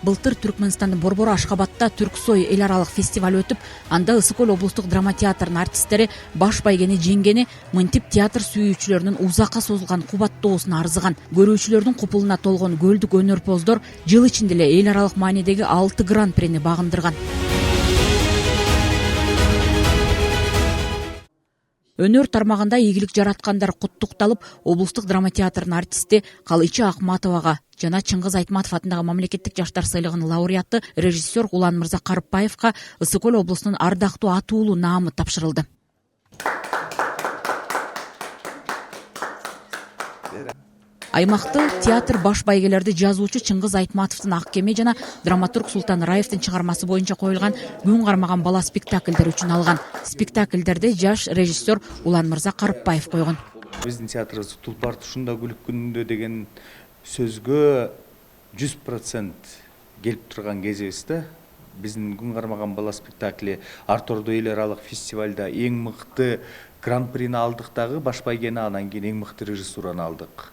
Былтыр Түркмөнстандын Борбор Ашхабадта Түрксой эл аралык фестиваль өтүп, анда Ысык Көл облустук драма театрынын артисттери баш байгени жеңгени мынтип театр сүйүүчүлөрүнүн узакка созулган кубаттоосуна арзыган. Көрүүчүлөрдүн купулуна толгон көлдүк өнөрпоздор жыл ичинде эле эл аралык маанидеги 6 гран-прини багындырган. Өнөр тармагында ийгилик жараткандар куттукталып, облустук драма театрынын артисти Калычы Акматовага жана Чыңгыз Айтматов атындагы мамлекеттик жаштар сыйлыгынын лауреаты режиссер Уланмырза Карыпбаевка Ысык Көл облусунун ардактуу атуулуу наамы тапшырылды. Аймакты театр баш байгелерди жазуучу Чыңгыз Айтматовдун Ак кеме жана драматург Султан Раевдин чыгармасы боюнча коюлган Күн кармаган бала спектакльдер үчүн алган. Спектакльдерди жаш режиссер Уланмырза Карыпбаев койгон. Биздин театрыбыз Тулпар тушунда күлүк күнүндө деген сөзгө 100% келип турган кезибизде биздин Күн кармаган бала спектакли Артордо эл аралык фестивалда эң мыкты гран-прини алдык дагы, баш байгени, анан кийин эң мыкты режиссураны алдык.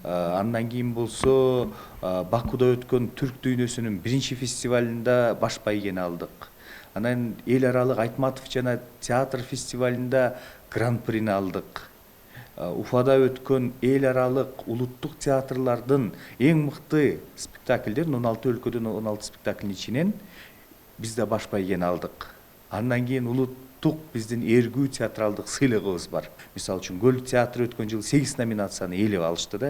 Андан кийин болсо Бакуда өткөн түрк дүйнөсүнүн биринчи фестивалында баш байгени алдык. Анан эл аралык Айтматов жана театр фестивалында гран-прини алдык. Уфада өткөн эл аралык улуттук театрлардын эң мыкты спектакльдерин 16 өлкөдөн 16 спектакльдин ичинен биз да баш байгени алдык. Андан кийин улуттук биздин эргүү театралдык сыйлыгыбыз бар. Мисалы үчүн Көл театры өткөн жылы 8 номинацияны ээлеп алышты да,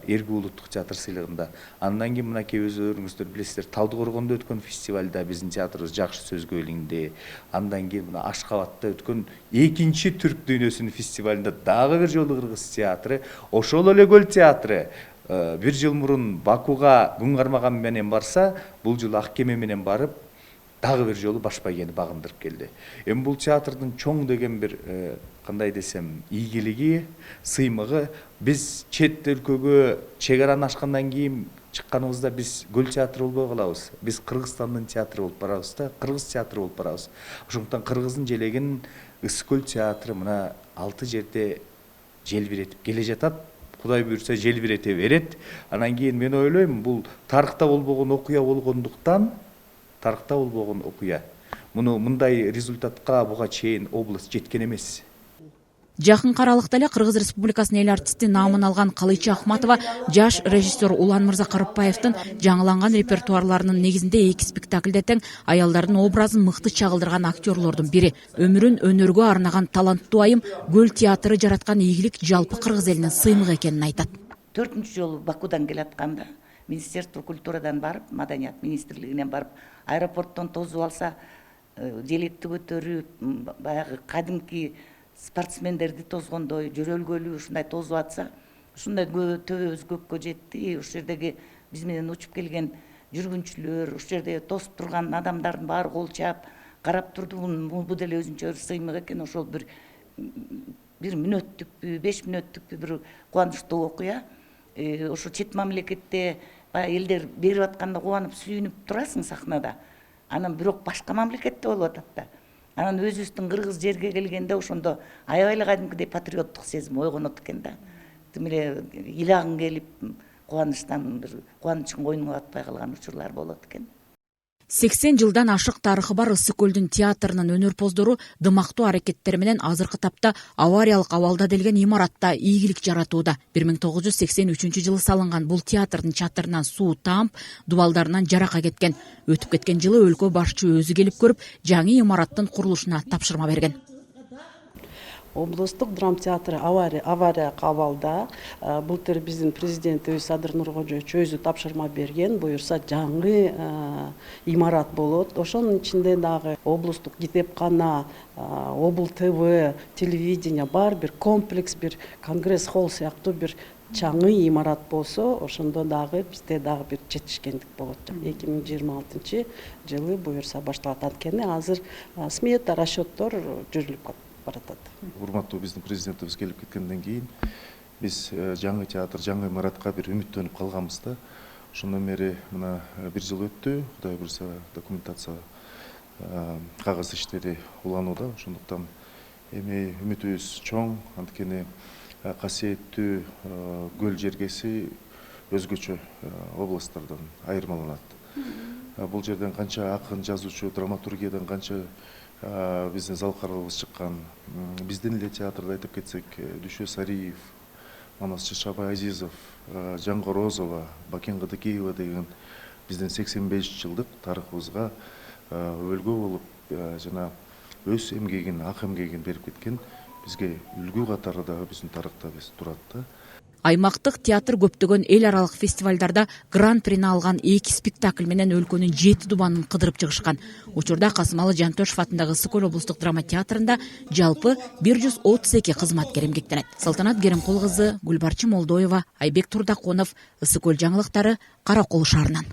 эргүү улуттук театр сыйлыгында. Андан кийин мынакей өзүңүздөр билесиздер, Талдыкоргондо өткөн фестивалда биздин театрыбыз жакшы сөзгө илинди. Андан кийин мына Ашхабадта өткөн экинчи түрк дүйнөсүнүн фестивалында дагы бир жолу кыргыз театры, ошол эле Көл театры бир жыл мурун Бакуга Күн кармаган менен барса, бул жыл Ак кеме менен барып дагы бир жолу баш байгени багындырып келди. Эми бул театрдын чоң деген бир кандай десем ийгилиги, сыймыгы, биз чет өлкөгө чек араны ашкандан кийин чыкканыбызда биз Көл театры болбой калабыз. Биз Кыргызстандын театры болуп барабыз да, Кыргыз театры болуп барабыз. Ошондуктан Кыргыздын желегин Ысык Көл театры мына 6 жерде желбиретип келе жатат. Кудай буйрса желбирете берет. Анан кийин мен ойлойм, бул тарыхта болбогон окуя болгондуктан тарыхта болбогон окуя. Муну мындай результатка буга чейин область жеткен эмес. Жакын аралыкта эле Кыргыз Республикасынын эл артисти наамын алган Калычы Акматова жаш режиссер Уланмырза Карыпбаевдин жаңыланган репертуарларынын негизинде 2 спектакльде тең аялдардын образын мыкты чагылдырган актерлордун бири. Өмүрүн өнөргө арнаган таланттуу айым Көл театры жараткан ийгилик жалпы кыргыз элинин сыймыгы экенин айтат. 4-чү жолу Бакудан келатканда Министерство культурадан барып, Маданият министрлигинен барып, аэропорттон тосуп алса, желекти көтөрүп, баягы кадимки спортсмендерди тозгондой, жөрөлгөлүү ушундай тосуп атса, ушундай төбөбүз көккө жетти. Ушул жердеги биз менен учуп келген жүргүнчүлөр, ушул жерде тосуп турган адамдардын баары кол чаап карап турду. Бул деле өзүнчө сыймык экен. Ошол бир мүнөттүкпү, 5 мүнөттүкпү бир кубанычтуу окуя. Ошо чет мамлекетте элдер берип атканда кубанып, сүйүнүп турасың сахнада. Анан бирок башка мамлекетте болуп атат да. Анан өзүбүздүн кыргыз жерге келгенде ошондо аябай эле кадимкидей патриоттук сезим ойгонот экен да. Тим эле ыйлагың келип, кубанычтан бир кубанычың койнуңа батпай калган учурлар болот экен. 80 жылдан ашык тарыхы бар Ысык Көлдүн театрынын өнөрпоздору дымактуу аракеттери менен азыркы тапта авариялык абалда делген имаратта ийгилик жаратууда. 1983 жылы салынган бул театрдын чатырынан суу таап, дубалдарынан жарака кеткен. Өтүп кеткен жылы өлкө башчы өзү келип көрүп, жаңы имараттын курулушуна тапшырма берген. Облустук драма театры авария абалда. Былтыр биздин президентибиз Садыр Нуркожоевич өзү тапшырма берген, буюрса жаңы имарат болот. Ошонун ичинде дагы облустук китепкана, обл ТВ, телевидение бар бир комплекс, бир конгресс холл сыяктуу бир жаңы имарат болсо, ошондо дагы бизде дагы бир жетишкендик болот. 2026 жылы буюрса башталат. Анткени азыр смета, расчеттор жүрүлүп баратат. Урматтуу биздин президентибиз келип кеткенден кийин биз жаңы театр, жаңы имаратка бир үмүттөнүп калганбыз да. Ошондон бери мына бир жыл өттү. Кудай буйрса документация, кагаз иштери уланууда. Ошондуктан эми үмүтүбүз чоң. Анткени касиеттүү Көл жергеси өзгөчө областтардан айырмаланат. Бул жерден канча акын, жазуучу, драматургиядан канча биздин залкарларыбыз чыккан. Биздин эле театрда айтып кетсек, Дүшө Сариев, Манас Чачабай Азизов, Жаңго Розова, Бакен Кыдыкеева деген биздин 85 жылдык тарыхыбызга өлгө болуп жана өз эмгегин, ак эмгегин берип кеткен бизге үлгү катары дагы биздин тарыхта турат да. Аймактык театр көптөгөн эл аралык фестивалдарда гран-прини алган 2 спектакль менен өлкөнүн 7 дубанын кыдырып чыгышкан. Учурда Касымалы Жантөшев атындагы Ысык-Көл облустук драма театрында жалпы 132 кызматкер эмгектенет. Салтанат Керимкул кызы, Гүлбарчы Молдоева, Айбек Турдаконов, Ысык-Көл жаңылыктары, Каракол шаарынан.